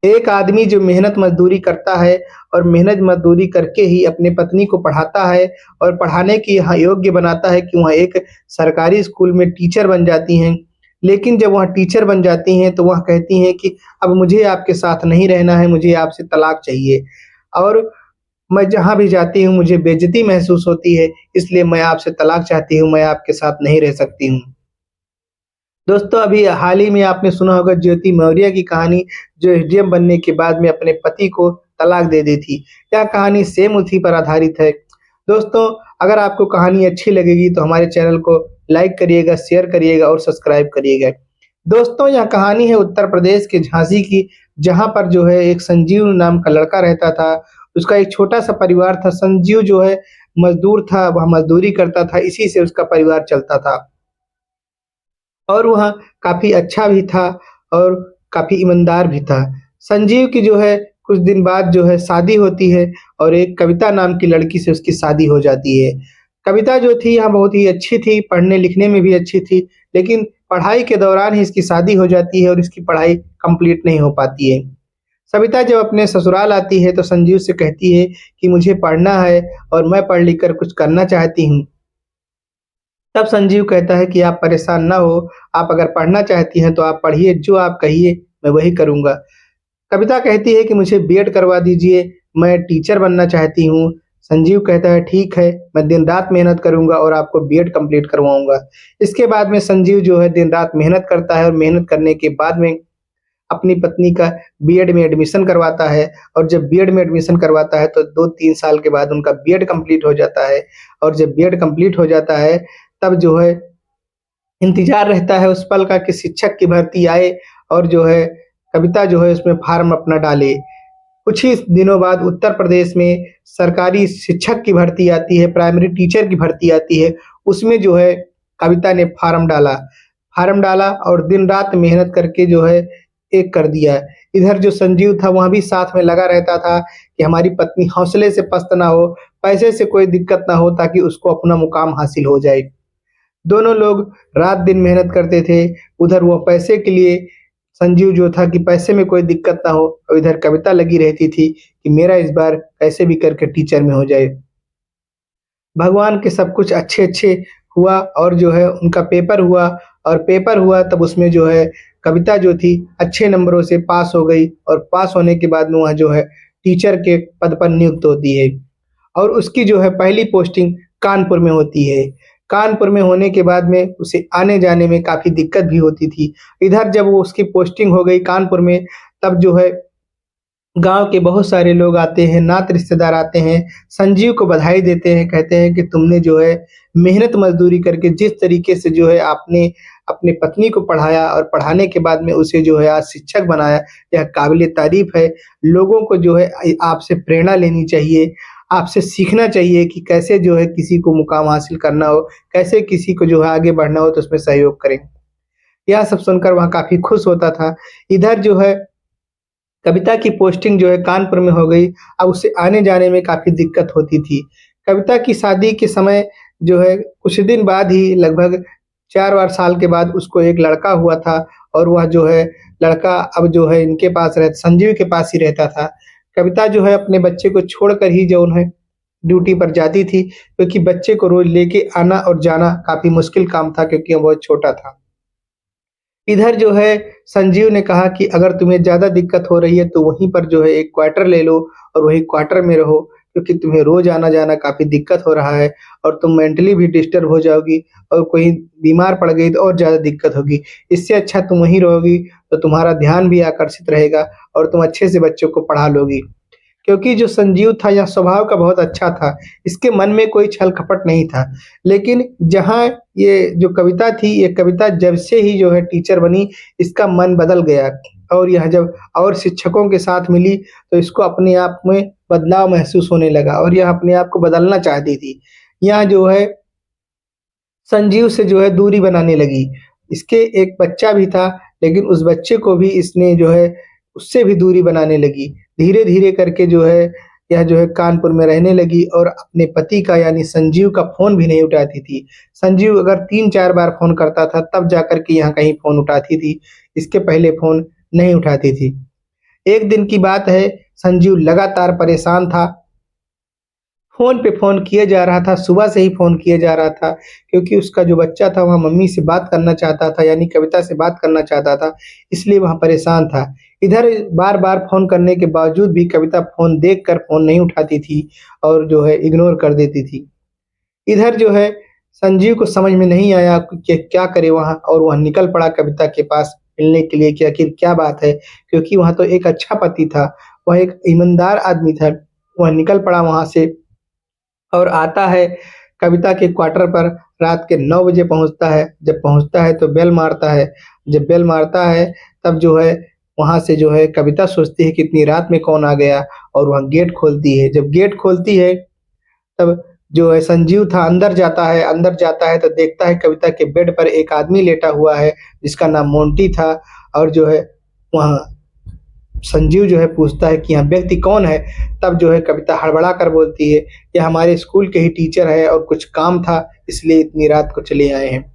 एक आदमी जो मेहनत मजदूरी करता है और मेहनत मजदूरी करके ही अपने पत्नी को पढ़ाता है और पढ़ाने की योग्य बनाता है कि वह एक सरकारी स्कूल में टीचर बन जाती हैं। लेकिन जब वह टीचर बन जाती हैं तो वह कहती हैं कि अब मुझे आपके साथ नहीं रहना है, मुझे आपसे तलाक चाहिए और मैं जहाँ भी जाती हूँ मुझे बेइज्जती महसूस होती है, इसलिए मैं आपसे तलाक चाहती हूँ, मैं आपके साथ नहीं रह सकती हूँ। दोस्तों, अभी हाल ही में आपने सुना होगा ज्योति मौर्य की कहानी, जो एसडीएम बनने के बाद में अपने पति को तलाक दे दी थी। यह कहानी सेम उसी पर आधारित है। दोस्तों, अगर आपको कहानी अच्छी लगेगी तो हमारे चैनल को लाइक करिएगा, शेयर करिएगा और सब्सक्राइब करिएगा। दोस्तों, यह कहानी है उत्तर प्रदेश के झांसी की, जहाँ पर जो है एक संजीव नाम का लड़का रहता था। उसका एक छोटा-सा परिवार था। संजीव जो है मज़दूर था, वह मज़दूरी करता था, इसी से उसका परिवार चलता था। और वह काफ़ी अच्छा भी था और काफ़ी ईमानदार भी था। संजीव की जो है कुछ दिन बाद जो है शादी होती है और एक कविता नाम की लड़की से उसकी शादी हो जाती है। कविता जो थी यहाँ बहुत ही अच्छी थी, पढ़ने-लिखने में भी अच्छी थी, लेकिन पढ़ाई के दौरान ही इसकी शादी हो जाती है और इसकी पढ़ाई कंप्लीट नहीं हो पाती है। सविता जब अपने ससुराल आती है तो संजीव से कहती है कि मुझे पढ़ना है और मैं पढ़ लिख कर कुछ करना चाहती हूँ। तब संजीव कहता है कि आप परेशान ना हो, आप अगर पढ़ना चाहती हैं तो आप पढ़िए, जो आप कहिए मैं वही करूँगा। कविता कहती है कि मुझे बीएड करवा दीजिए, मैं टीचर बनना चाहती हूँ। संजीव कहता है ठीक है, मैं दिन-रात मेहनत करूँगा और आपको बीएड कंप्लीट करवाऊँगा। इसके बाद में संजीव जो है दिन-रात मेहनत करता है और मेहनत करने के बाद में अपनी पत्नी का बीएड में एडमिशन करवाता है और जब बीएड में एडमिशन करवाता है तो 2-3 साल के बाद उनका बीएड कंप्लीट हो जाता है और जब बीएड कंप्लीट हो जाता है, तब जो है इंतज़ार रहता है उस पल का कि शिक्षक की भर्ती आए और जो है कविता जो है उसमें फ़ॉर्म अपना डाले। कुछ ही दिनों बाद उत्तर प्रदेश में सरकारी शिक्षक की भर्ती आती है, प्राइमरी टीचर की भर्ती आती है, उसमें जो है कविता ने फ़ॉर्म डाला और दिन-रात मेहनत करके जो है एक कर दिया। इधर जो संजीव था वह भी साथ में लगा रहता था कि हमारी पत्नी हौसले से पस्त ना हो, पैसे से कोई दिक्कत ना हो ताकि उसको अपना मुकाम हासिल हो जाए। दोनों लोग रात-दिन मेहनत करते थे। उधर वो पैसे के लिए संजीव जो था कि पैसे में कोई दिक्कत ना हो और इधर कविता लगी रहती थी कि मेरा इस बार कैसे भी करके टीचर में हो जाए। भगवान के सब कुछ अच्छे-अच्छे हुआ और जो है उनका पेपर हुआ और पेपर हुआ तब उसमें जो है कविता जो थी अच्छे नंबरों से पास हो गई और पास होने के बाद में वह जो है टीचर के पद पर नियुक्त होती है और उसकी जो है पहली पोस्टिंग कानपुर में होती है। कानपुर में होने के बाद में उसे आने-जाने में काफ़ी दिक्कत भी होती थी। इधर जब वो उसकी पोस्टिंग हो गई कानपुर में, तब जो है गाँव के बहुत सारे लोग आते हैं, नात रिश्तेदार आते हैं, संजीव को बधाई देते हैं, कहते हैं कि तुमने जो है मेहनत मज़दूरी करके जिस तरीके से जो है आपने अपनी पत्नी को पढ़ाया और पढ़ाने के बाद में उसे जो है आज शिक्षक बनाया, यह काबिल-ए-तारीफ़ है। लोगों को जो है आपसे प्रेरणा लेनी चाहिए, आपसे सीखना चाहिए कि कैसे जो है किसी को मुकाम हासिल करना हो, कैसे किसी को जो है आगे बढ़ना हो तो उसमें सहयोग करें। यह सब सुनकर वह काफ़ी खुश होता था। इधर जो है कविता की पोस्टिंग जो है कानपुर में हो गई, अब उसे आने-जाने में काफ़ी दिक्कत होती थी। कविता की शादी के समय जो है कुछ दिन बाद ही लगभग 4 साल के बाद उसको एक लड़का हुआ था और वह जो है लड़का अब जो है इनके पास रह संजीव के पास ही रहता था। कविता जो है अपने बच्चे को छोड़कर ही जो है ड्यूटी पर जाती थी, क्योंकि बच्चे को रोज़ लेके आना और जाना काफ़ी मुश्किल काम था क्योंकि वो बहुत छोटा था। इधर जो है संजीव ने कहा कि अगर तुम्हें ज़्यादा दिक्कत हो रही है तो वहीं पर जो है एक क्वार्टर ले लो और वही क्वार्टर में रहो, क्योंकि तुम्हें रोज़ आना-जाना काफ़ी दिक्कत हो रहा है और तुम मेंटली भी डिस्टर्ब हो जाओगी और कोई बीमार पड़ गई तो और ज़्यादा दिक्कत होगी। इससे अच्छा तुम वहीं रहोगी तो तुम्हारा ध्यान भी आकर्षित रहेगा और तुम अच्छे से बच्चों को पढ़ा लोगी। क्योंकि जो संजीव था यह स्वभाव का बहुत अच्छा था, इसके मन में कोई छल-कपट नहीं था। लेकिन जहाँ ये जो कविता थी, ये कविता जब से ही जो है टीचर बनी, इसका मन बदल गया और यह जब और शिक्षकों के साथ मिली, तो इसको अपने आप में बदलाव महसूस होने लगा और यह अपने आप को बदलना चाहती थी। यह जो है संजीव से जो है दूरी बनाने लगी। इसके एक बच्चा भी था, लेकिन उस बच्चे को भी इसने जो है उससे भी दूरी बनाने लगी। धीरे-धीरे करके जो है यह जो है कानपुर में रहने लगी और अपने पति का यानी संजीव का फ़ोन भी नहीं उठाती थी। संजीव अगर 3-4 बार फ़ोन करता था तब जाकर के यहाँ कहीं फ़ोन उठाती थी, इसके पहले फ़ोन नहीं उठाती थी। एक दिन की बात है, संजीव लगातार परेशान था। फ़ोन पे फ़ोन किए जा रहा था, सुबह से ही फ़ोन किए जा रहा था, क्योंकि उसका जो बच्चा था वह मम्मी से बात करना चाहता था, यानी कविता से बात करना चाहता था, इसलिए वह परेशान था। इधर बार-बार फ़ोन करने के बावजूद भी कविता फ़ोन देखकर फ़ोन नहीं उठाती थी और जो है इग्नोर कर देती थी। इधर जो है संजीव को समझ में नहीं आया कि क्या करे वहाँ, और वह निकल पड़ा कविता के पास मिलने के लिए कि आखिर क्या बात है, क्योंकि वह तो एक अच्छा पति था, वह एक ईमानदार आदमी था। वह निकल पड़ा वहाँ से और आता है कविता के क्वार्टर पर, रात के 9 बजे पहुँचता है। जब पहुँचता है तो बेल मारता है। जब बेल मारता है तब जो है वहाँ से जो है कविता सोचती है कि इतनी रात में कौन आ गया, और वह गेट खोलती है। जब गेट खोलती है तब जो है संजीव था अंदर जाता है तो देखता है कविता के बेड पर एक आदमी लेटा हुआ है जिसका नाम मोंटी था, और जो है वहाँ संजीव जो है पूछता है कि यह व्यक्ति कौन है? तब जो है कविता हड़बड़ा कर बोलती है, "यह हमारे स्कूल के ही टीचर है और कुछ काम था इसलिए इतनी रात को चले आए हैं।"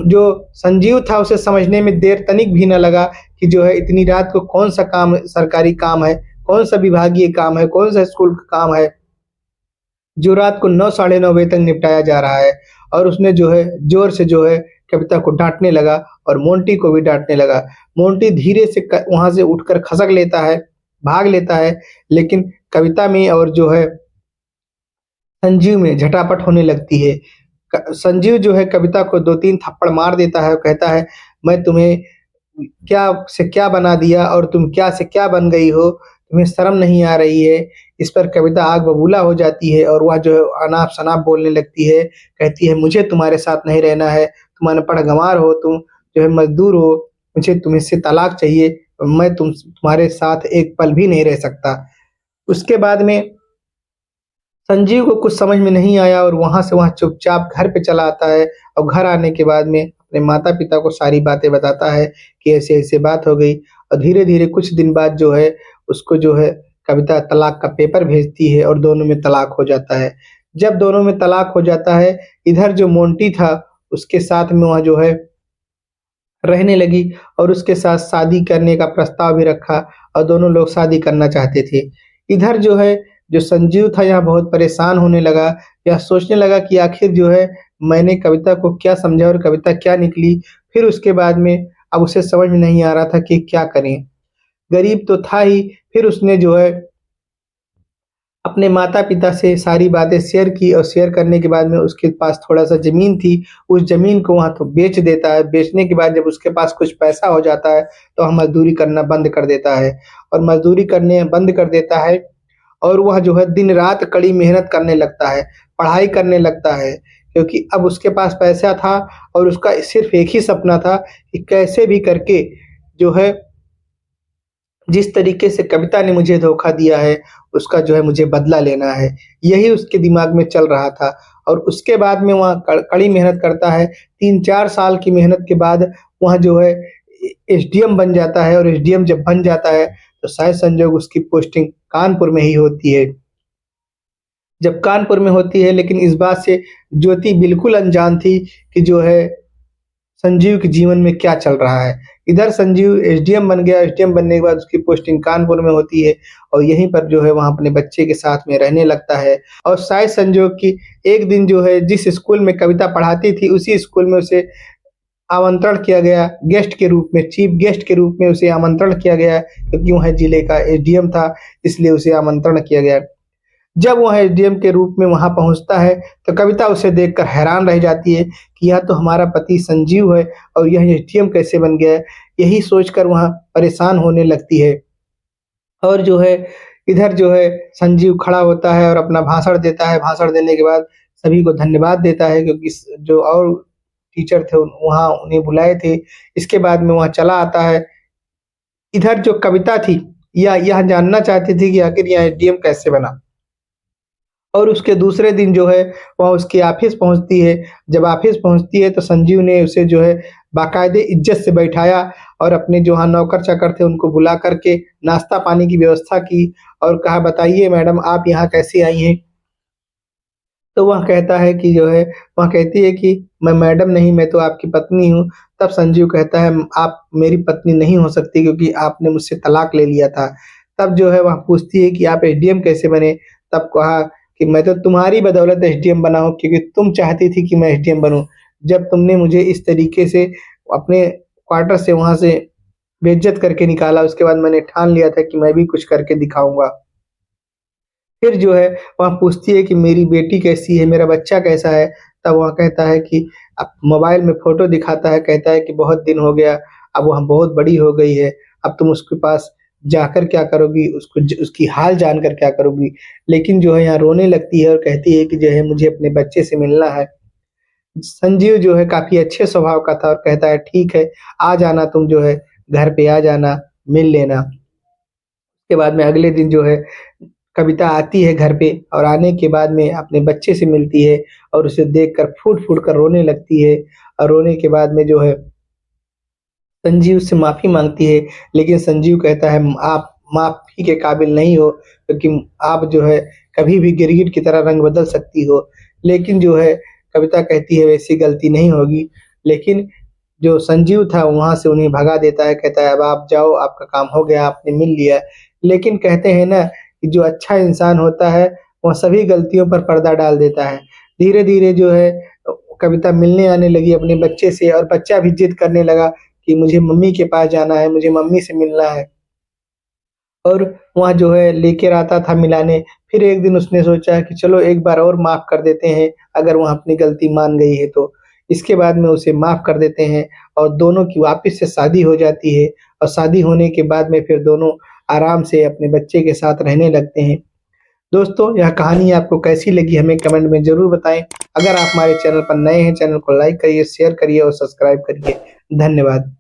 जो संजीव था उसे समझने में देर तनिक भी ना लगा कि जो है इतनी रात को कौन-सा काम सरकारी काम है, कौन-सा विभागीय काम है, कौन-सा स्कूल का काम है जो रात को 9 साढ़े 9 बजे तक निपटाया जा रहा है। और उसने जो है ज़ोर से जो है कविता को डाँटने लगा और मोंटी को भी डाँटने लगा। मोंटी धीरे से क वहाँ से उठकर खसक लेता है, भाग लेता है, लेकिन कविता में और जो है संजीव में झटापट होने लगती है। क संजीव जो है कविता को 2-3 थप्पड़ मार देता है और कहता है, "मैं तुम्हें क्या से क्या बना दिया और तुम क्या से क्या बन गई हो? तुम्हें शर्म नहीं आ रही है?" इस पर कविता आग बबूला हो जाती है और वह जो है अनाप-शनाप बोलने लगती है, कहती है, "मुझे तुम्हारे साथ नहीं रहना है, तुम अनपढ़ गँवार हो, तुम जो है मज़दूर हो, मुझे तुमसे तलाक चाहिए, मैं तुम्हारे साथ एक पल भी नहीं रह सकता।" उसके बाद में संजीव को कुछ समझ में नहीं आया और वहाँ से वहाँ चुपचाप घर पे चला आता है, और घर आने के बाद में अपने माता-पिता को सारी बातें बताता है कि ऐसे-ऐसे बात हो गई, और धीरे-धीरे कुछ दिन बाद जो है उसको जो है कविता तलाक का पेपर भेजती है और दोनों में तलाक हो जाता है। जब दोनों में तलाक हो जाता है, इधर जो मोंटी था उसके साथ में वह जो है रहने लगी और उसके साथ शादी करने का प्रस्ताव भी रखा, और दोनों लोग शादी करना चाहते थे। इधर जो है, जो संजीव था यह बहुत परेशान होने लगा, यह सोचने लगा कि आखिर जो है मैंने कविता को क्या समझा और कविता क्या निकली। फिर उसके बाद में अब उसे समझ में नहीं आ रहा था कि क्या करें? गरीब तो था ही, फिर उसने जो है अपने माता-पिता से सारी बातें शेयर की, और शेयर करने के बाद में उसके पास थोड़ा-सा ज़मीन थी, उस ज़मीन को वहाँ तो बेच देता है। बेचने के बाद जब उसके पास कुछ पैसा हो जाता है, तो वह मज़दूरी करना बंद कर देता है, और मज़दूरी करने बंद कर देता है, और वह जो है दिन-रात कड़ी मेहनत करने लगता है, पढ़ाई करने लगता है, क्योंकि अब उसके पास पैसा था और उसका सिर्फ़ एक ही सपना था कि कैसे भी करके जो है जिस तरीके से कविता ने मुझे धोखा दिया है, उसका जो है मुझे बदला लेना है। यही उसके दिमाग में चल रहा था, और उसके बाद में वह कड़ी मेहनत करता है। 3-4 साल की मेहनत के बाद वह जो है एसडीएम बन जाता है, और एसडीएम जब बन जाता है, तो शायद संजोग उसकी पोस्टिंग कानपुर में ही होती है। जब कानपुर में होती है, लेकिन इस बात से ज्योति बिल्कुल अनजान थी कि जो है संजीव के जीवन में क्या चल रहा है। इधर संजीव एसडीएम बन गया, एसडीएम बनने के बाद उसकी पोस्टिंग कानपुर में होती है, और यहीं पर जो है वहाँ अपने बच्चे के साथ में रहने लगता है। और शायद संजोग कि एक दिन जो है जिस स्कूल में कविता पढ़ाती थी, उसी स्कूल में उसे आमंत्रण किया गया गेस्ट के रूप में, चीफ गेस्ट के रूप में उसे आमंत्रण किया गया, क्योंकि वह जिले का एसडीएम था, इसलिए उसे आमंत्रण किया गया। जब वह एसडीएम के रूप में वहाँ पहुँचता है, तो कविता उसे देखकर हैरान रह जाती है कि यह तो हमारा पति संजीव है और यह एसडीएम कैसे बन गया है? यही सोचकर वह परेशान होने लगती है। और जो है इधर जो है संजीव खड़ा होता है और अपना भाषण देता है। भाषण देने के बाद सभी को धन्यवाद देता है, क्योंकि जो और टीचर थे वहाँ उन्हें बुलाए थे। इसके बाद में वह चला आता है। इधर जो कविता थी, यह जानना चाहती थी कि आखिर यह एसडीएम कैसे बना? और उसके दूसरे दिन जो है वह उसके ऑफ़िस पहुँचती है। जब ऑफ़िस पहुँचती है तो संजीव ने उसे जो है बाकायदे इज़्ज़त से बैठाया, और अपने जो वहाँ नौकर-चाकर थे उनको बुला कर के नाश्ता-पानी की व्यवस्था की, और कहा, "बताइए मैडम आप यहाँ कैसे आई हैं?" तो वह कहता है कि जो है वह कहती है कि मैं मैडम नहीं, मैं तो आपकी पत्नी हूँ। तब संजीव कहता है आप मेरी पत्नी नहीं हो सकती क्योंकि आपने मुझसे तलाक ले लिया था। तब जो है वह पूछती है कि आप एसडीएम कैसे बने? तब कहा कि मैं तो तुम्हारी बदौलत एसडीएम बना हूँ क्योंकि तुम चाहती थी कि मैं एसडीएम बनूँ। जब तुमने मुझे इस तरीके से अपने क्वार्टर से वहाँ से बेइज्जत करके निकाला, उसके बाद मैंने ठान लिया था कि मैं भी कुछ करके दिखाऊँगा। फिर जो है वह पूछती है कि मेरी बेटी कैसी है, मेरा बच्चा कैसा है? तब वह कहता है कि मोबाइल में फ़ोटो दिखाता है, कहता है कि बहुत दिन हो गया, अब वह बहुत बड़ी हो गई है, अब तुम उसके पास जाकर क्या करोगी? उसको ज उसकी हाल जानकर क्या करोगी? लेकिन जो है यहाँ रोने लगती है और कहती है कि जो है मुझे अपने बच्चे से मिलना है। संजीव जो है काफ़ी अच्छे स्वभाव का था और कहता है ठीक है, आ जाना तुम जो है घर पे आ जाना, मिल लेना। के बाद में अगले दिन जो है कविता आती है घर पे और आने के बाद में अपने बच्चे से मिलती है और उसे देखकर फूट-फूट कर रोने लगती है और रोने के बाद में जो है संजीव से माफ़ी माँगती है, लेकिन संजीव कहता है आप माफ़ी के काबिल नहीं हो क्योंकि आप जो है कभी भी गिरगिट की तरह रंग बदल सकती हो। लेकिन जो है कविता कहती है वैसी गलती नहीं होगी, लेकिन जो संजीव था वहाँ से उन्हें भगा देता है, कहता है अब आप जाओ, आपका काम हो गया, आपने मिल लिया। लेकिन कहते हैं ना कि जो अच्छा इंसान होता है, वह सभी गलतियों पर पर्दा डाल देता है। धीरे-धीरे जो है कविता मिलने आने लगी अपने बच्चे से और बच्चा भी ज़िद करने लगा कि मुझे मम्मी के पास जाना है, मुझे मम्मी से मिलना है। और वहाँ जो है लेकर आता था मिलाने, फिर एक दिन उसने सोचा कि चलो एक बार और माफ़ कर देते हैं, अगर वह अपनी गलती मान गई है तो। इसके बाद में उसे माफ़ कर देते हैं और दोनों की वापस से शादी हो जाती है और शादी होने के बाद में फिर दोनों आराम से अपने बच्चे के साथ रहने लगते हैं। दोस्तों, यह कहानी आपको कैसी लगी हमें कमेंट में ज़रूर बताएँ। अगर आप हमारे चैनल पर नए हैं, चैनल को लाइक करिए, शेयर करिए और सब्सक्राइब करिए। धन्यवाद।